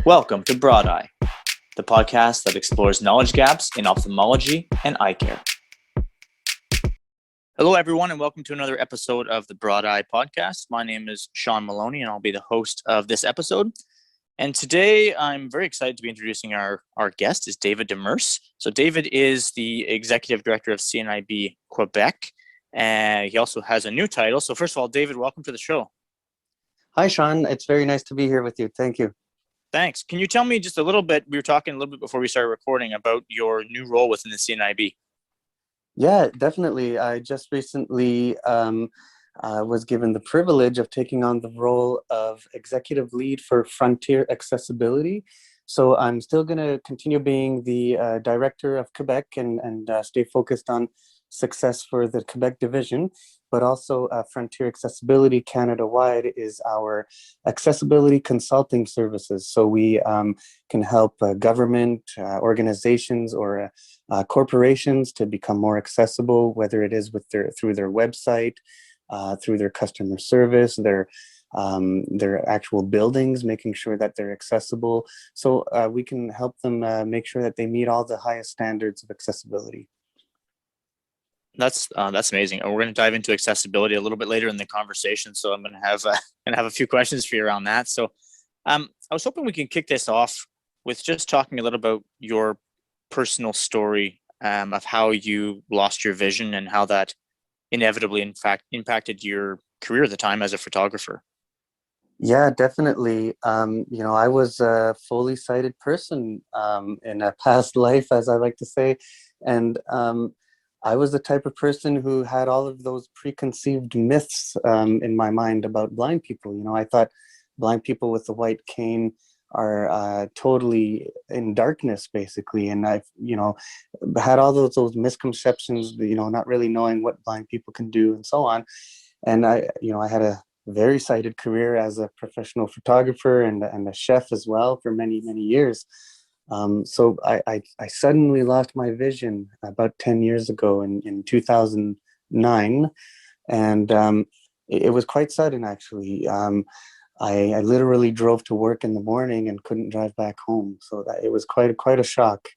Welcome to Broad Eye, the podcast that explores knowledge gaps in ophthalmology and eye care. Hello, everyone, and welcome to another episode of the Broad Eye podcast. My name is Sean Maloney, and I'll be the host of this episode. And today, I'm very excited to be introducing our guest, is David Demers. So David is the Executive Director of CNIB Quebec, and he also has a new title. So first of all, David, welcome to the show. Hi, Sean. It's very nice to be here with you. Thank you. Thanks. Can you tell me just a little bit, we were talking a little bit before we started recording about your new role within the CNIB. Yeah, definitely. I just recently was given the privilege of taking on the role of executive lead for Frontier Accessibility. So I'm still going to continue being the director of Quebec and stay focused on success for the Quebec division, but also Frontier Accessibility Canada-wide is our accessibility consulting services. So we can help government organizations or corporations to become more accessible, whether it is through their website, through their customer service, their actual buildings, making sure that they're accessible. So we can help them make sure that they meet all the highest standards of accessibility. That's amazing. And we're going to dive into accessibility a little bit later in the conversation. So I'm going to have a few questions for you around that. So I was hoping we can kick this off with just talking a little about your personal story of how you lost your vision and how that inevitably, in fact, impacted your career at the time as a photographer. Yeah, definitely. I was a fully sighted person in a past life, as I like to say. And I was the type of person who had all of those preconceived myths in my mind about blind people. I thought blind people with the white cane are totally in darkness, basically. And I've, had all those misconceptions, not really knowing what blind people can do and so on. And I had a very sighted career as a professional photographer and a chef as well for many, many years. So I suddenly lost my vision about 10 years ago in 2009. And it was quite sudden, actually. I literally drove to work in the morning and couldn't drive back home. So it was quite a shock.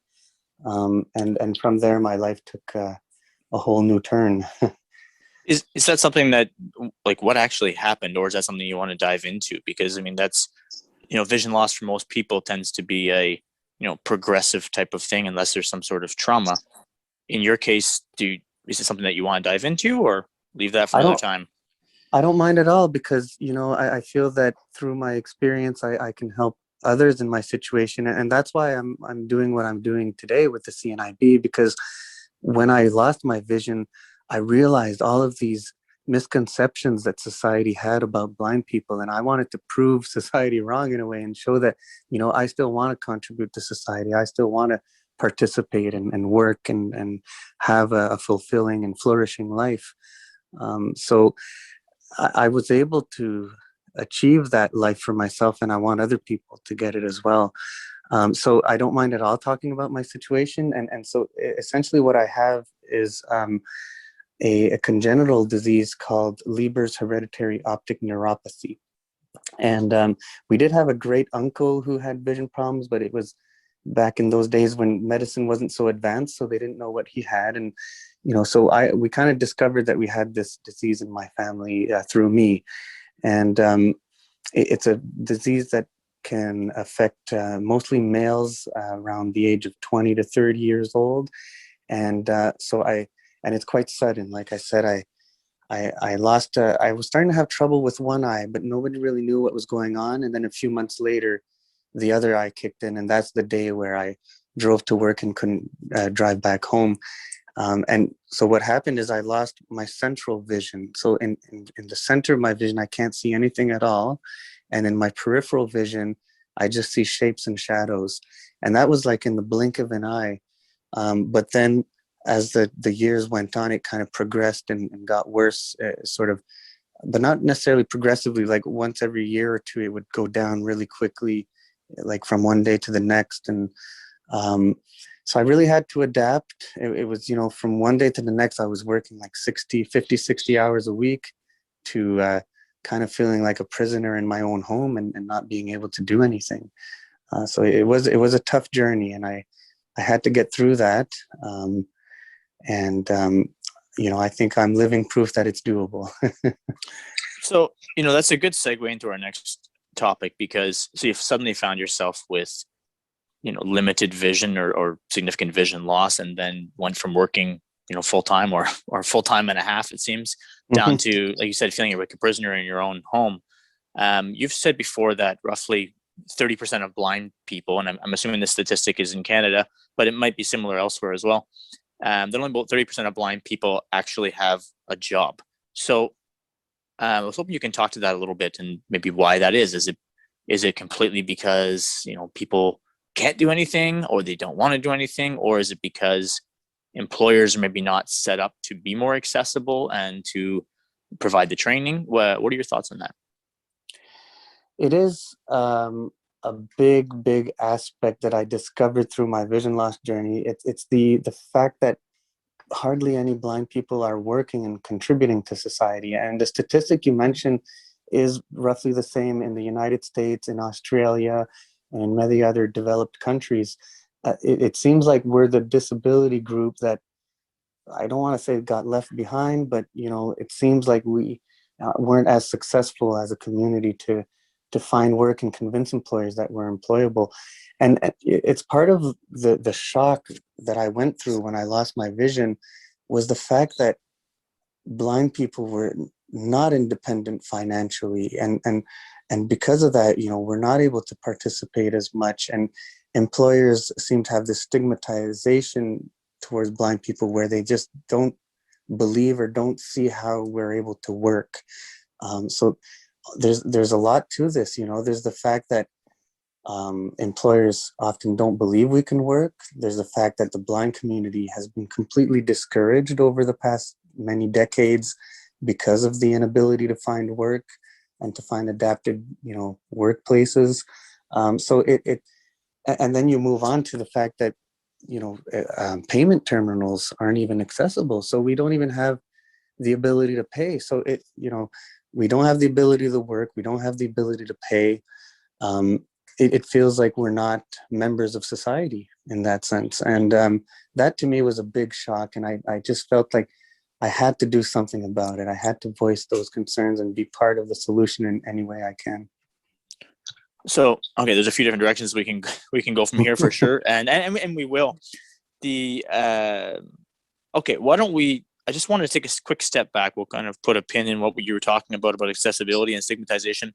And from there, my life took a whole new turn. Is that something that, like, what actually happened, or is that something you want to dive into? Because, I mean, that's, vision loss for most people tends to be a, progressive type of thing, unless there's some sort of trauma. In your case, is it something that you want to dive into, or leave that for another time? I don't mind at all because, I feel that through my experience, I can help others in my situation. And that's why I'm doing what I'm doing today with the CNIB, because when I lost my vision, I realized all of these misconceptions that society had about blind people. And I wanted to prove society wrong in a way and show that, I still want to contribute to society. I still want to participate and work and have a fulfilling and flourishing life. So I was able to achieve that life for myself, and I want other people to get it as well. So I don't mind at all talking about my situation. And so essentially what I have is a congenital disease called Leber's Hereditary Optic Neuropathy. And we did have a great uncle who had vision problems, but it was back in those days when medicine wasn't so advanced, so they didn't know what he had. And, so we kind of discovered that we had this disease in my family through me. And it's a disease that can affect mostly males around the age of 20 to 30 years old. And and it's quite sudden. Like I said, I lost, I was starting to have trouble with one eye, but nobody really knew what was going on. And then a few months later, the other eye kicked in, and that's the day where I drove to work and couldn't drive back home. And so what happened is I lost my central vision. So in the center of my vision, I can't see anything at all. And in my peripheral vision, I just see shapes and shadows. And that was like in the blink of an eye. But then as the years went on, it kind of progressed and got worse, sort of, but not necessarily progressively. Like once every year or two, it would go down really quickly, like from one day to the next. And so I really had to adapt. It was, from one day to the next, I was working like 50, 60 hours a week to kind of feeling like a prisoner in my own home and not being able to do anything. So it was a tough journey, and I had to get through that. And I think I'm living proof that it's doable. So, that's a good segue into our next topic, because so you've suddenly found yourself with, limited vision or significant vision loss, and then went from working, full time or full time and a half, it seems, down to, like you said, feeling like a prisoner in your own home. You've said before that roughly 30% of blind people, and I'm assuming this statistic is in Canada, but it might be similar elsewhere as well. That only about 30% of blind people actually have a job. So I was hoping you can talk to that a little bit, and maybe why that is. Is it completely because people can't do anything, or they don't want to do anything, or is it because employers are maybe not set up to be more accessible and to provide the training? What are your thoughts on that? It is a big aspect that I discovered through my vision loss journey. It's the fact that hardly any blind people are working and contributing to society. And the statistic you mentioned is roughly the same in the United States, in Australia, and many other developed countries. It seems like we're the disability group that, I don't want to say got left behind, but it seems like we weren't as successful as a community to find work and convince employers that we're employable. And it's part of the shock that I went through when I lost my vision, was the fact that blind people were not independent financially, and because of that, we're not able to participate as much, and employers seem to have this stigmatization towards blind people where they just don't believe or don't see how we're able to work. So there's a lot to this. There's the fact that employers often don't believe we can work. There's the fact that the blind community has been completely discouraged over the past many decades because of the inability to find work and to find adapted, workplaces. So and then you move on to the fact that, payment terminals aren't even accessible. So we don't even have the ability to pay. So we don't have the ability to work. We don't have the ability to pay. It feels like we're not members of society in that sense. And that to me was a big shock. And I just felt like I had to do something about it. I had to voice those concerns and be part of the solution in any way I can. So, okay, there's a few different directions we can go from here for sure, and we will. The okay, why don't we? I just want to take a quick step back. We'll kind of put a pin in what you were talking about accessibility and stigmatization.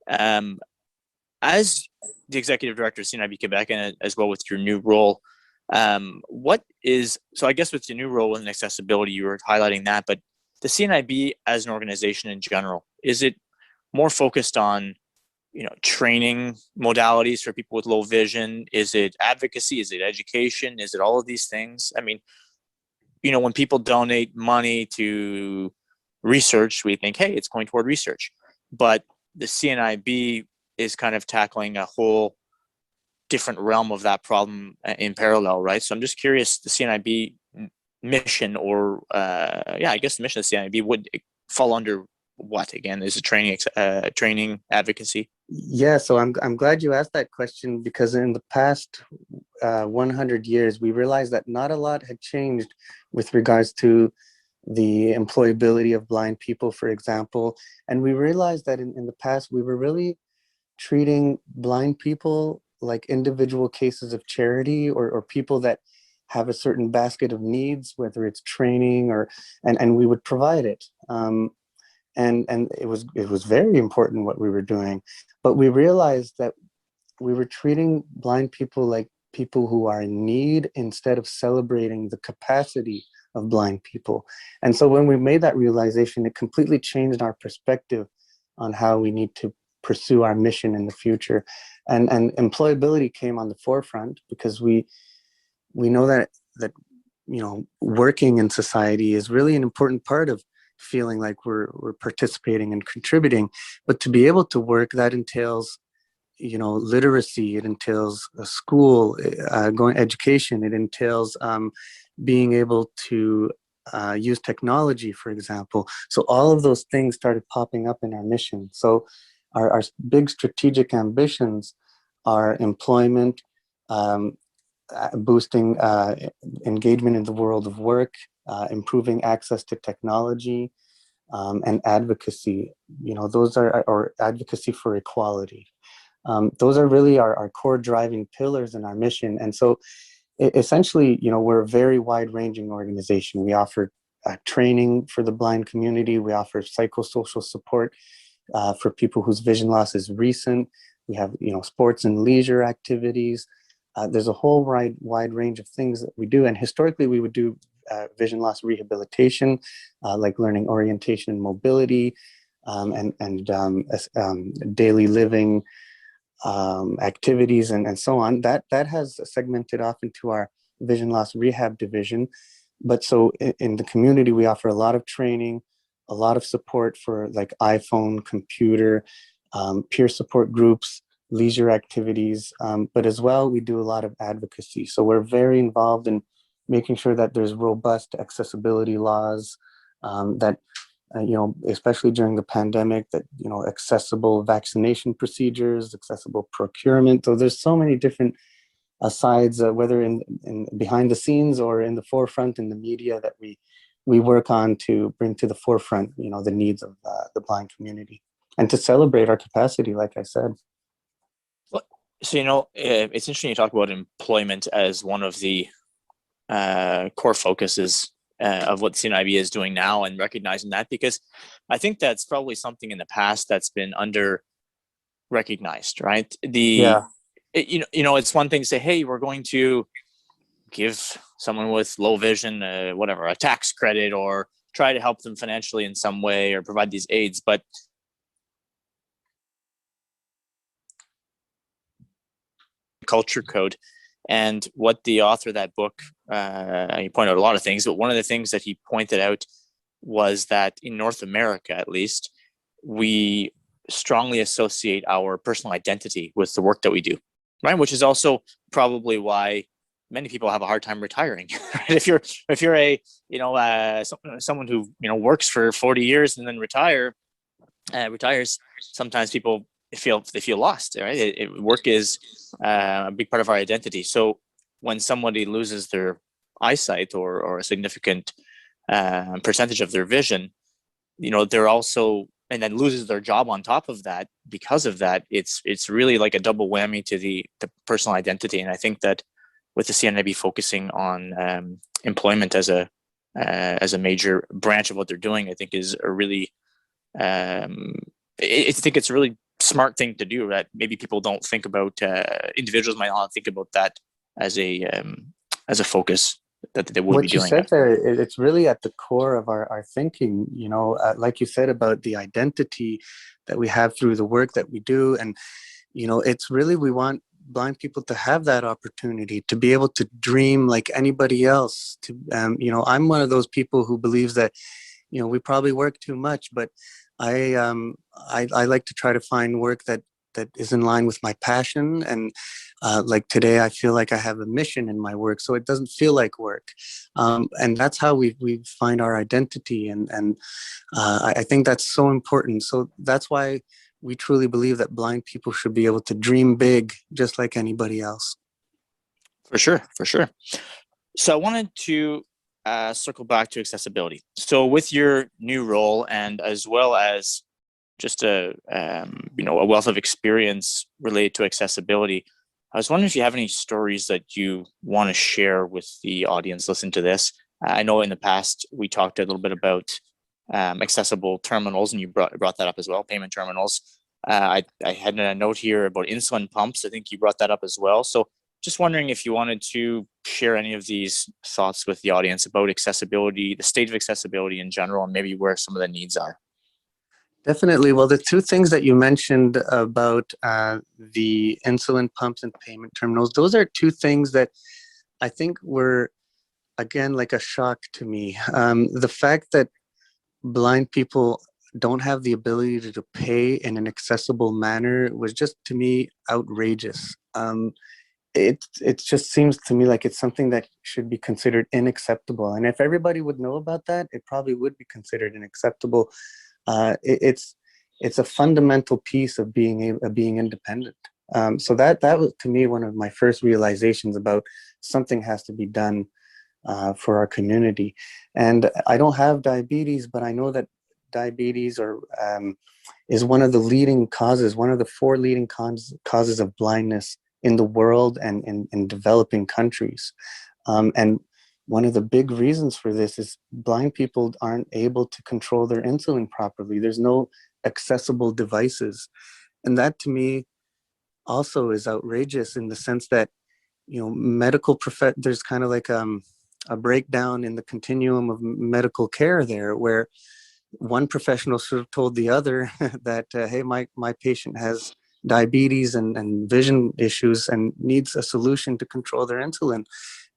As the executive director of CNIB Quebec, and as well with your new role, so I guess with your new role in accessibility, you were highlighting that, but the CNIB as an organization in general, is it more focused on training modalities for people with low vision? Is it advocacy? Is it education? Is it all of these things? I mean, when people donate money to research, we think, hey, it's going toward research. But the CNIB is kind of tackling a whole different realm of that problem in parallel, right? So I'm just curious, the CNIB mission, or I guess the mission of the CNIB would fall under what again? Is it training advocacy? Yeah, so I'm glad you asked that question, because in the past 100 years, we realized that not a lot had changed with regards to the employability of blind people, for example. And we realized that in the past, we were really treating blind people like individual cases of charity, or people that have a certain basket of needs, whether it's training and we would provide it. And it was very important what we were doing, but we realized that we were treating blind people like people who are in need, instead of celebrating the capacity of blind people. And so when we made that realization, it completely changed our perspective on how we need to pursue our mission in the future. And employability came on the forefront, because we know that working in society is really an important part of feeling like we're participating and contributing. But to be able to work, that entails literacy, it entails a school, going education, it entails being able to use technology, for example. So all of those things started popping up in our mission. So our big strategic ambitions our employment, boosting engagement in the world of work, improving access to technology, and advocacy. Those are, or advocacy for equality. Those are really our core driving pillars in our mission. And so essentially, we're a very wide-ranging organization. We offer training for the blind community. We offer psychosocial support for people whose vision loss is recent. We have, sports and leisure activities. There's a whole wide range of things that we do. And historically, we would do vision loss rehabilitation, like learning orientation and mobility, and daily living activities and so on. That has segmented off into our vision loss rehab division. But so in the community, we offer a lot of training, a lot of support for like iPhone, computer, peer support groups, leisure activities, but as well, we do a lot of advocacy. So we're very involved in making sure that there's robust accessibility laws, that especially during the pandemic, that, accessible vaccination procedures, accessible procurement. So there's so many different sides, whether in behind the scenes or in the forefront in the media, that we work on to bring to the forefront, the needs of the blind community, and to celebrate our capacity, like I said. So, it's interesting you talk about employment as one of the core focuses of what CNIB is doing now, and recognizing that, because I think that's probably something in the past that's been under recognized, right? It's one thing to say, hey, we're going to give someone with low vision, a tax credit, or try to help them financially in some way, or provide these aids. But culture code, and what the author of that book, he pointed out a lot of things, but one of the things that he pointed out was that in North America, at least, we strongly associate our personal identity with the work that we do, right? Which is also probably why many people have a hard time retiring. Right? If you're a someone who works for 40 years and then retires, sometimes people feel lost. Right? Work is a big part of our identity. So when somebody loses their eyesight, or a significant percentage of their vision, they're also, and then loses their job on top of that, because of that, it's really like a double whammy to the personal identity. And I think that with the CNIB focusing on employment as a major branch of what they're doing, I think is a really, I think it's a really smart thing to do, that maybe people don't think about, individuals might not think about that as a focus that they would be doing. What you said there, it's really at the core of our thinking, like you said about the identity that we have through the work that we do. And, it's really, we want blind people to have that opportunity to be able to dream like anybody else. I'm one of those people who believes that, we probably work too much, but I like to try to find work that is in line with my passion. And like today, I feel like I have a mission in my work, so it doesn't feel like work. And that's how we find our identity. And I think that's so important. So that's why we truly believe that blind people should be able to dream big, just like anybody else. For sure. So I wanted to circle back to accessibility. So with your new role, and as well as just a wealth of experience related to accessibility, I was wondering if you have any stories that you want to share with the audience listening to this. I know in the past we talked a little bit about accessible terminals, and you brought that up as well, payment terminals. I had a note here about insulin pumps. I think you brought that up as well. So just wondering if you wanted to share any of these thoughts with the audience about accessibility, the state of accessibility in general, and maybe where some of the needs are. Definitely. Well, the two things that you mentioned about the insulin pumps and payment terminals, those are two things that I think were, again, like a shock to me. The fact that blind people don't have the ability to pay in an accessible manner was just, to me, outrageous. It just seems to me like it's something that should be considered unacceptable. And if everybody would know about that, it probably would be considered unacceptable. It's a fundamental piece of being independent. So that was to me one of my first realizations about something has to be done for our community. And I don't have diabetes, but I know that diabetes is one of the leading causes, one of the four leading causes of blindness in the world and in developing countries. And one of the big reasons for this is blind people aren't able to control their insulin properly. There's no accessible devices. And that to me also is outrageous in the sense that, you know, there's kind of like a breakdown in the continuum of medical care there, where one professional sort of told the other that, hey, my patient has diabetes and vision issues and needs a solution to control their insulin.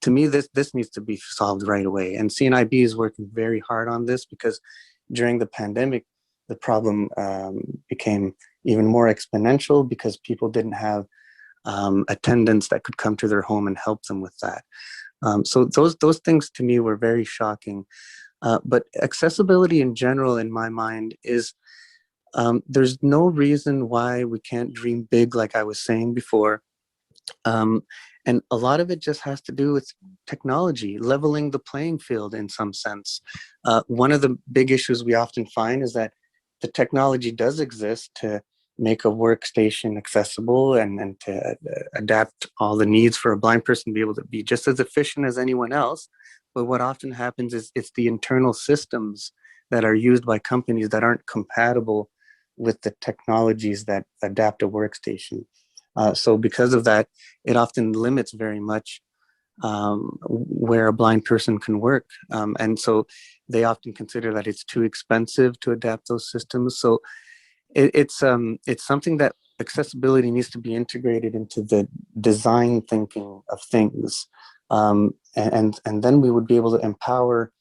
To me, this needs to be solved right away. And CNIB is working very hard on this because during the pandemic, the problem became even more exponential because people didn't have attendants that could come to their home and help them with that. So those things to me were very shocking. But accessibility in general, in my mind, is there's no reason why we can't dream big, like I was saying before. And a lot of it just has to do with technology, leveling the playing field in some sense. One of the big issues we often find is that the technology does exist to make a workstation accessible and to adapt all the needs for a blind person to be able to be just as efficient as anyone else. But what often happens is it's the internal systems that are used by companies that aren't compatible with the technologies that adapt a workstation. So because of that, it often limits very much where a blind person can work. And so they often consider that it's too expensive to adapt those systems. So it's something that accessibility needs to be integrated into the design thinking of things. And then we would be able to empower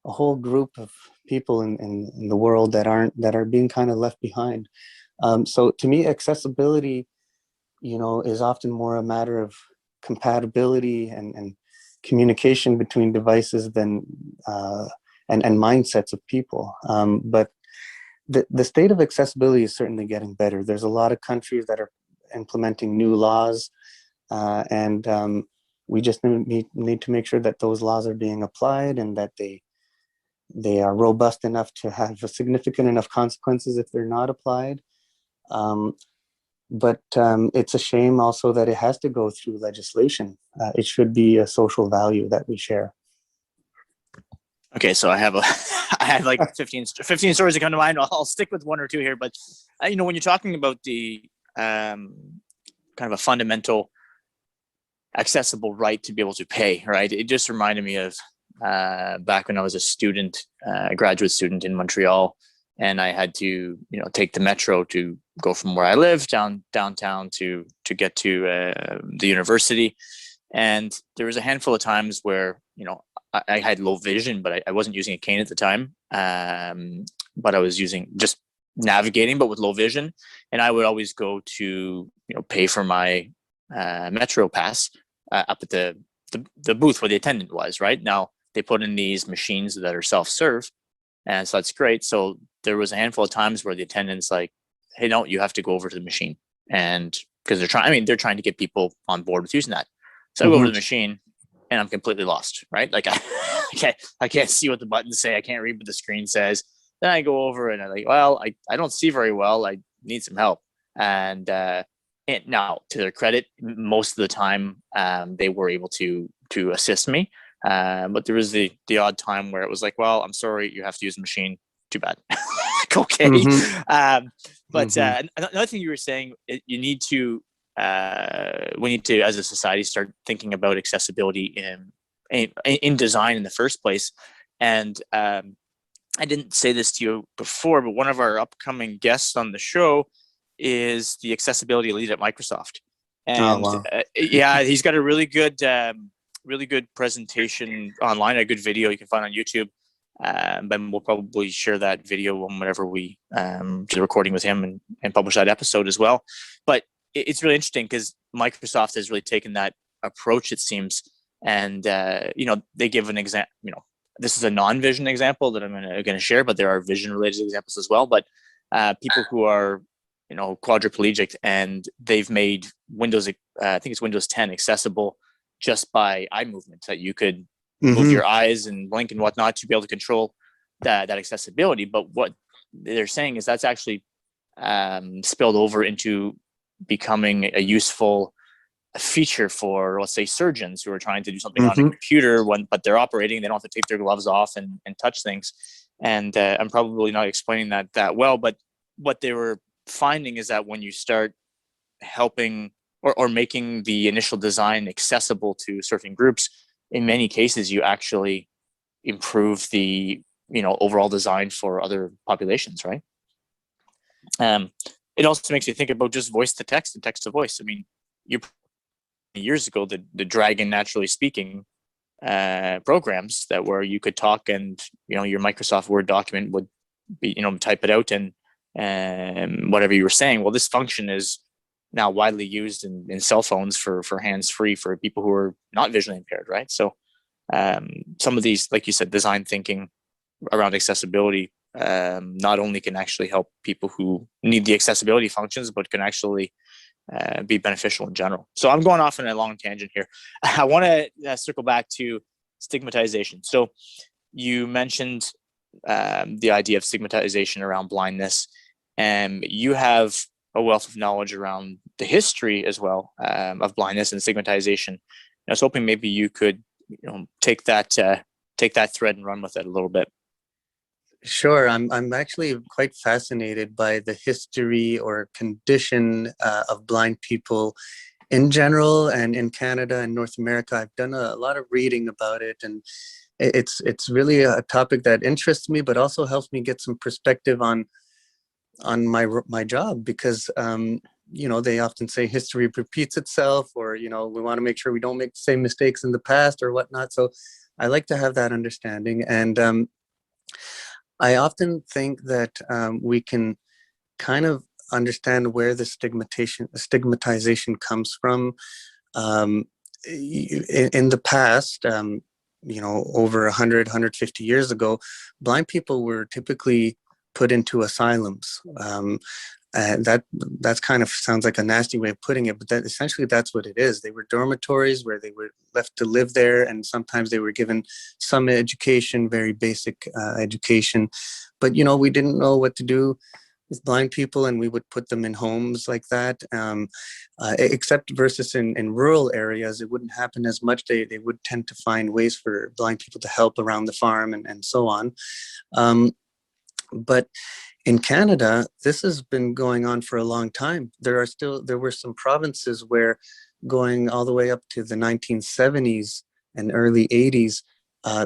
a whole group of people in the world that are being kind of left behind. So to me, accessibility, you know, is often more a matter of compatibility and communication between devices than and mindsets of people. But the state of accessibility is certainly getting better. There's a lot of countries that are implementing new laws, and we just need to make sure that those laws are being applied and that they are robust enough to have significant enough consequences if they're not applied. But it's a shame also that it has to go through legislation. It should be a social value that we share. Okay, so I have I had like 15 stories that come to mind. I'll stick with one or two here, but you know, when you're talking about the kind of a fundamental accessible right to be able to pay, right? It just reminded me of back when I was a student, a graduate student in Montreal, and I had to, you know, take the metro to go from where I live downtown to get to the university. And there was a handful of times where, you know, I had low vision, but I wasn't using a cane at the time. But I was using just navigating, but with low vision. And I would always go to, you know, pay for my metro pass up at the booth where the attendant was. Right now, they put in these machines that are self-serve, and so that's great. So there was a handful of times where the attendant's like, "Hey, no, you have to go over to the machine," and because they're trying to get people on board with using that. So I go over to the machine, and I'm completely lost. Right, like I can't see what the buttons say. I can't read what the screen says. Then I go over and I'm like, well, I don't see very well. I need some help. And now, to their credit, most of the time they were able to assist me. But there was the odd time where it was like, well, I'm sorry, you have to use the machine. Too bad. Like, okay. But another thing you were saying, you need to, we need to, as a society, start thinking about accessibility in design in the first place. And I didn't say this to you before, but one of our upcoming guests on the show is the accessibility lead at Microsoft. And yeah, he's got a really good presentation online, a good video you can find on YouTube. But we'll probably share that video whenever we do the recording with him and publish that episode as well. But it's really interesting because Microsoft has really taken that approach, it seems. And, you know, they give an example, you know, this is a non-vision example that I'm going to share, but there are vision related examples as well. But people who are quadriplegic, and they've made Windows, I think it's Windows 10, accessible just by eye movement, that you could move your eyes and blink and whatnot to be able to control that accessibility. But what they're saying is that's actually spilled over into becoming a useful feature for, let's say, surgeons who are trying to do something on a computer but they're operating, they don't have to take their gloves off and touch things. And I'm probably not explaining that well, but what they were finding is that when you start helping or making the initial design accessible to certain groups, in many cases you actually improve the overall design for other populations, right? It also makes you think about just voice to text and text to voice. I mean, years ago, the Dragon Naturally Speaking programs that where you could talk and your Microsoft Word document would be type it out and whatever you were saying. Well, this function is now widely used in cell phones for hands-free for people who are not visually impaired, right? So some of these, like you said, design thinking around accessibility not only can actually help people who need the accessibility functions, but can actually be beneficial in general. So I'm going off on a long tangent here. I want to circle back to stigmatization. So you mentioned the idea of stigmatization around blindness, and you have a wealth of knowledge around the history as well of blindness and stigmatization. I was hoping maybe you could take that thread and run with it a little bit. Sure. I'm actually quite fascinated by the history or condition of blind people in general, and in Canada and North America. I've done a lot of reading about it, and it's really a topic that interests me, but also helps me get some perspective on my job, because they often say history repeats itself, or we want to make sure we don't make the same mistakes in the past or whatnot. So I like to have that understanding, and I often think that we can kind of understand where the stigmatization comes from. In the past, over 100, 150 years ago, blind people were typically put into asylums. And that's kind of sounds like a nasty way of putting it, but essentially that's what it is. They were dormitories where they were left to live there, and sometimes they were given some education, very basic education. But we didn't know what to do with blind people, and we would put them in homes like that. Except versus in rural areas, it wouldn't happen as much. They would tend to find ways for blind people to help around the farm and so on. But in Canada, this has been going on for a long time. There were some provinces where, going all the way up to the 1970s and early 80s,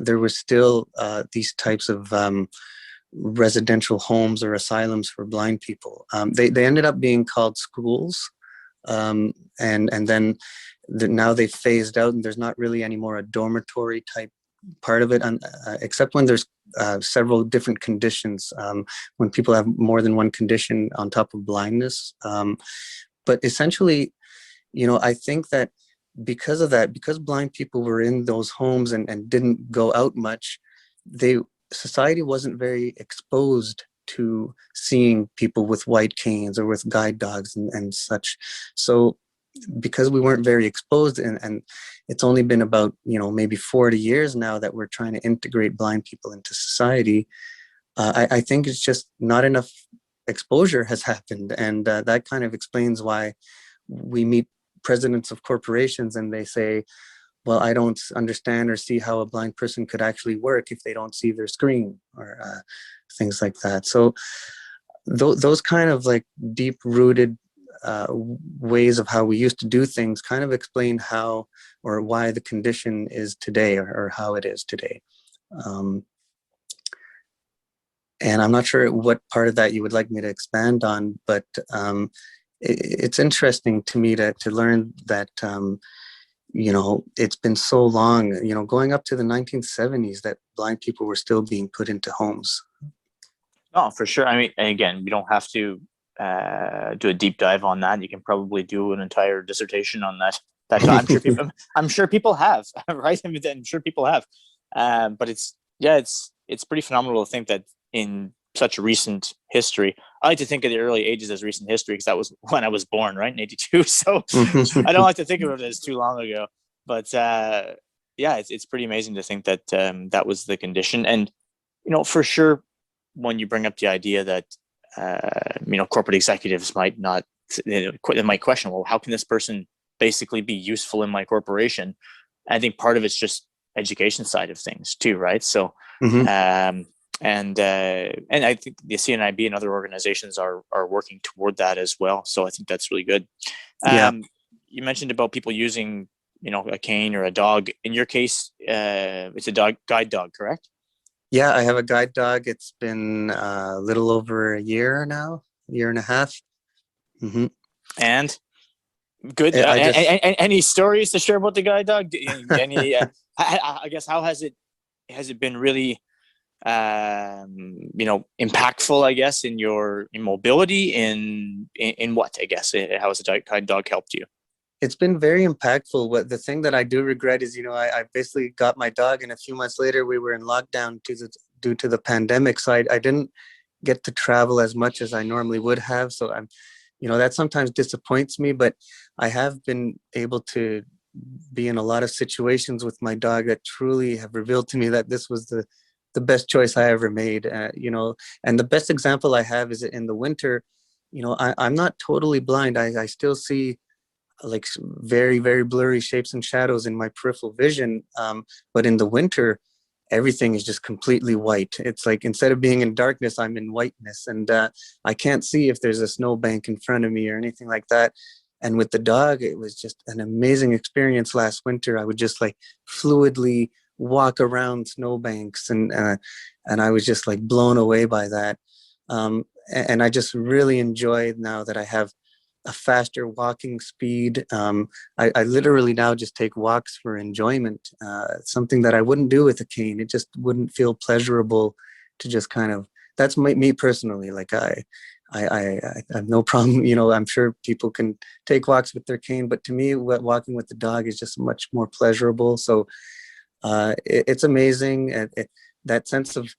there were still these types of residential homes or asylums for blind people. They ended up being called schools, and then now they've phased out, and there's not really anymore a dormitory type part of it, except when there's several different conditions, when people have more than one condition on top of blindness. But essentially, I think that because of that, because blind people were in those homes and didn't go out much, society wasn't very exposed to seeing people with white canes or with guide dogs and such. So because we weren't very exposed, and it's only been about maybe 40 years now that we're trying to integrate blind people into society, I think it's just not enough exposure has happened, and that kind of explains why we meet presidents of corporations and they say, well, I don't understand or see how a blind person could actually work if they don't see their screen, or things like that. So those kind of like deep rooted ways of how we used to do things kind of explain how or why the condition is today, or how it is today. And I'm not sure what part of that you would like me to expand on, but it's interesting to me to learn that it's been so long, going up to the 1970s, that blind people were still being put into homes. Oh, for sure. I mean, again, we don't have to do a deep dive on that. You can probably do an entire dissertation on that. I'm sure people have, right? I'm sure people have. But it's pretty phenomenal to think that in such a recent history. I like to think of the early ages as recent history because that was when I was born, right, in '82. So I don't like to think of it as too long ago. But yeah, it's pretty amazing to think that that was the condition. And for sure, when you bring up the idea that corporate executives might not, they might question, well, how can this person basically be useful in my corporation? I think part of it's just education side of things too, right? So, and I think the CNIB and other organizations are working toward that as well. So I think that's really good. Yeah. You mentioned about people using, a cane or a dog. In your case, it's a guide dog, correct? Yeah, I have a guide dog. It's been a little over a year now, year and a half. And good. Any stories to share about the guide dog? Any? I guess how has it been really impactful, I guess, in your mobility, in what, I guess, how has the guide dog helped you? It's been very impactful. What the thing that I do regret is, I basically got my dog, and a few months later we were in lockdown due to the pandemic. So I didn't get to travel as much as I normally would have. So that sometimes disappoints me, but I have been able to be in a lot of situations with my dog that truly have revealed to me that this was the best choice I ever made. And the best example I have is in the winter. I'm not totally blind. I still see like very, very blurry shapes and shadows in my peripheral vision. But in the winter, everything is just completely white. It's like instead of being in darkness, I'm in whiteness, and I can't see if there's a snowbank in front of me or anything like that. And with the dog, it was just an amazing experience last winter. I would just like fluidly walk around snowbanks, and I was just like blown away by that. And I just really enjoy now that I have a faster walking speed. I literally now just take walks for enjoyment, something that I wouldn't do with a cane. It just wouldn't feel pleasurable to just kind of, that's me personally. Like I have no problem, I'm sure people can take walks with their cane, but to me, walking with the dog is just much more pleasurable. So it's amazing. That sense of,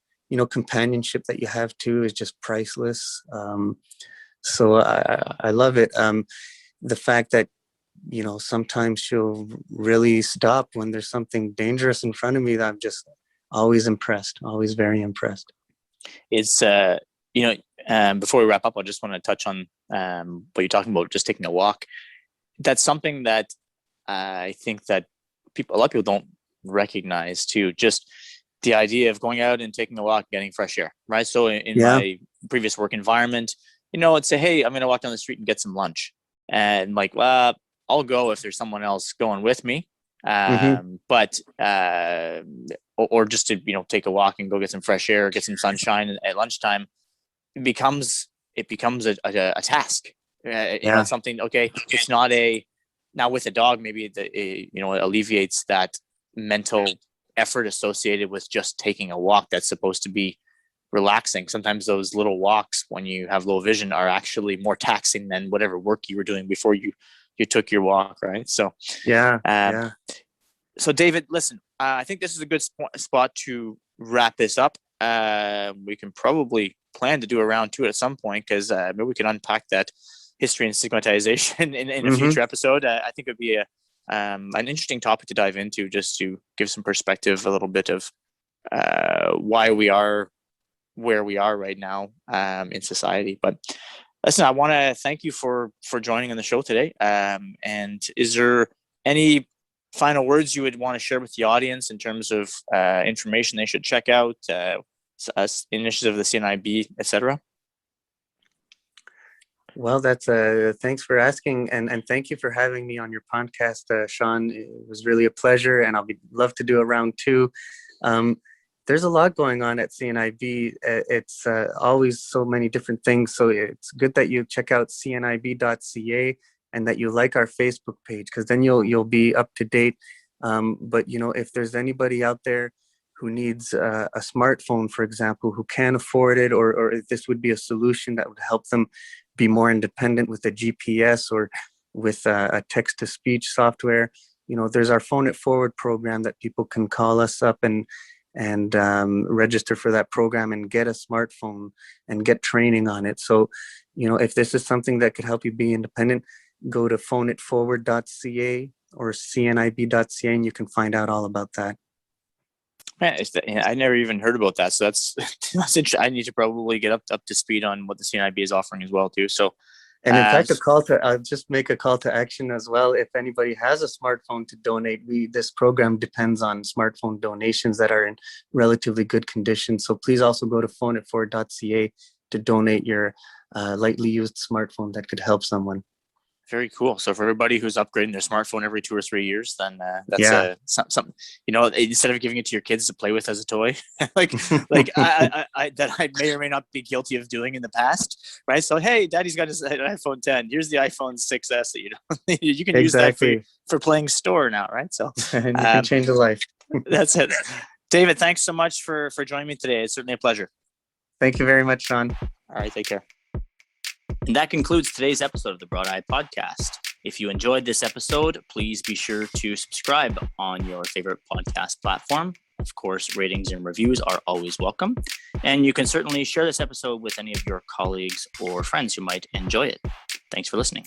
companionship that you have too is just priceless. So I love it. The fact that, sometimes she'll really stop when there's something dangerous in front of me, that I'm just always impressed, always very impressed. It's, before we wrap up, I just want to touch on what you're talking about, just taking a walk. That's something that I think that a lot of people don't recognize too. Just the idea of going out and taking a walk, getting fresh air, right? So in my previous work environment, I'd say, hey, I'm going to walk down the street and get some lunch. And like, well, I'll go if there's someone else going with me. But, or just to, take a walk and go get some fresh air, get some sunshine at lunchtime, it becomes a task. It's something, okay, it's not now with a dog, maybe it alleviates that mental effort associated with just taking a walk that's supposed to be relaxing. Sometimes those little walks when you have low vision are actually more taxing than whatever work you were doing before you took your walk, right? So so David, listen, I think this is a good spot to wrap this up. We can probably plan to do a round 2 at some point, because maybe we can unpack that history and stigmatization in a future episode. I think it would be an interesting topic to dive into, just to give some perspective, a little bit of why we are where we are right now in society. But listen, I want to thank you for joining on the show today. And is there any final words you would want to share with the audience in terms of information they should check out, initiative of the CNIB, etc.? Well, that's thanks for asking, and thank you for having me on your podcast, Sean. It was really a pleasure, and love to do a round 2. There's a lot going on at CNIB. It's always so many different things. So it's good that you check out cnib.ca and that you like our Facebook page, because then you'll be up to date. But if there's anybody out there who needs a smartphone, for example, who can't afford it, or if this would be a solution that would help them be more independent with a GPS or with a text-to-speech software, there's our Phone It Forward program that people can call us up and and register for that program and get a smartphone and get training on it. So, if this is something that could help you be independent, go to phoneitforward.ca or cnib.ca and you can find out all about that. I never even heard about that. So that's interesting. I need to probably get up to speed on what the CNIB is offering as well too. So, and in fact, I'll just make a call to action as well. If anybody has a smartphone to donate, this program depends on smartphone donations that are in relatively good condition. So please also go to phoneitforward.ca to donate your lightly used smartphone that could help someone. Very cool. So for everybody who's upgrading their smartphone every 2 or 3 years, then that's something, instead of giving it to your kids to play with as a toy, like I that I may or may not be guilty of doing in the past, right? So, hey, daddy's got his iPhone 10. Here's the iPhone 6S that you can use that for playing store now, right? So and you can change a life. That's it. David, thanks so much for joining me today. It's certainly a pleasure. Thank you very much, Sean. All right, take care. And that concludes today's episode of the Broad Eye Podcast. If you enjoyed this episode, please be sure to subscribe on your favorite podcast platform. Of course, ratings and reviews are always welcome. And you can certainly share this episode with any of your colleagues or friends who might enjoy it. Thanks for listening.